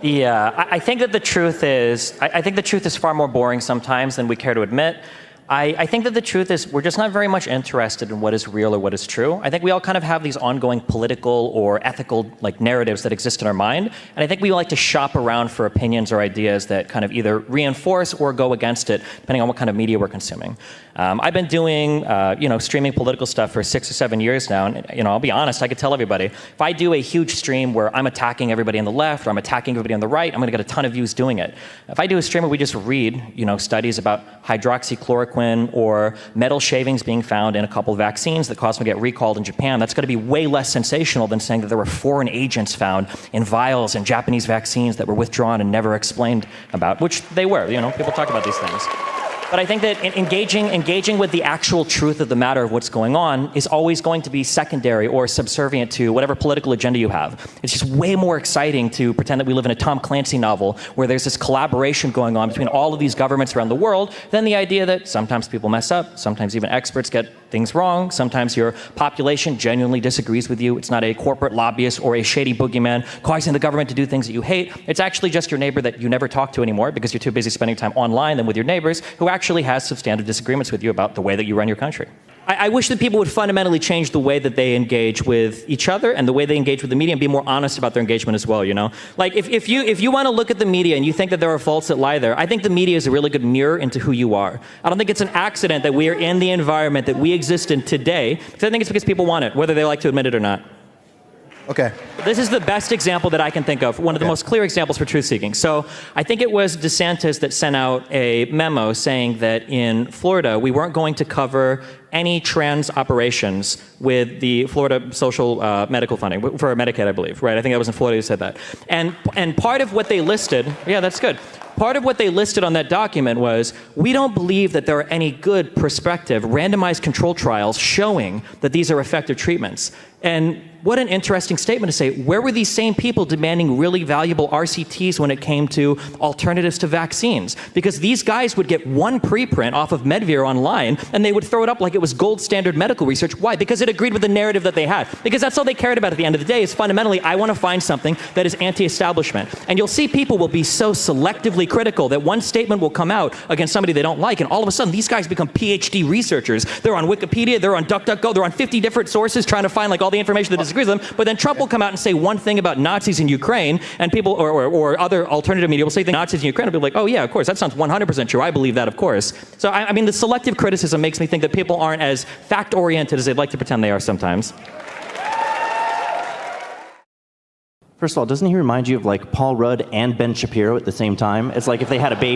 Yeah, I think that the truth is, I think the truth is far more boring sometimes than we care to admit. I think that the truth is we're just not very much interested in what is real or what is true. I think we all kind of have these ongoing political or ethical narratives that exist in our mind, and I think we like to shop around for opinions or ideas that kind of either reinforce or go against it, depending on what kind of media we're consuming. I've been doing, streaming political stuff for 6 or 7 years now, and I'll be honest, I could tell everybody, if I do a huge stream where I'm attacking everybody on the left or I'm attacking everybody on the right, I'm going to get a ton of views doing it. If I do a stream where we just read, studies about hydroxychloroquine or metal shavings being found in a couple of vaccines that caused them to get recalled in Japan, that's going to be way less sensational than saying that there were foreign agents found in vials in Japanese vaccines that were withdrawn and never explained about, which they were. People talk about these things. But I think that engaging with the actual truth of the matter of what's going on is always going to be secondary or subservient to whatever political agenda you have. It's just way more exciting to pretend that we live in a Tom Clancy novel where there's this collaboration going on between all of these governments around the world than the idea that sometimes people mess up, sometimes even experts get things wrong, sometimes your population genuinely disagrees with you. It's not a corporate lobbyist or a shady boogeyman causing the government to do things that you hate. It's actually just your neighbor that you never talk to anymore because you're too busy spending time online than with your neighbors who actually has substantive disagreements with you about the way that you run your country. I wish that people would fundamentally change the way that they engage with each other and the way they engage with the media and be more honest about their engagement as well, Like, if you want to look at the media and you think that there are faults that lie there, I think the media is a really good mirror into who you are. I don't think it's an accident that we are in the environment that we exist in today, because I think it's because people want it, whether they like to admit it or not. Okay. This is the best example that I can think of, one of the most clear examples for truth-seeking. So I think it was DeSantis that sent out a memo saying that in Florida, we weren't going to cover any trans operations with the Florida social medical funding, for Medicaid, I believe, right? I think that was in Florida who said that. And part of what they listed, yeah, that's good. Part of what they listed on that document was, we don't believe that there are any good prospective randomized control trials showing that these are effective treatments. And what an interesting statement to say. Where were these same people demanding really valuable RCTs when it came to alternatives to vaccines? Because these guys would get one preprint off of Medivir online, and they would throw it up like it was gold standard medical research. Why? Because it agreed with the narrative that they had. Because that's all they cared about at the end of the day, is fundamentally, I want to find something that is anti-establishment. And you'll see people will be so selectively critical that one statement will come out against somebody they don't like, and all of a sudden, these guys become PhD researchers. They're on Wikipedia, they're on DuckDuckGo, they're on 50 different sources trying to find all the information that disagrees with them, but then Trump will come out and say one thing about Nazis in Ukraine, and people, or other alternative media will say the Nazis in Ukraine, and people are like, oh yeah, of course, that sounds 100% true, I believe that, of course. So I mean, the selective criticism makes me think that people aren't as fact-oriented as they'd like to pretend they are sometimes. First of all, doesn't he remind you of Paul Rudd and Ben Shapiro at the same time? It's like if they had a baby.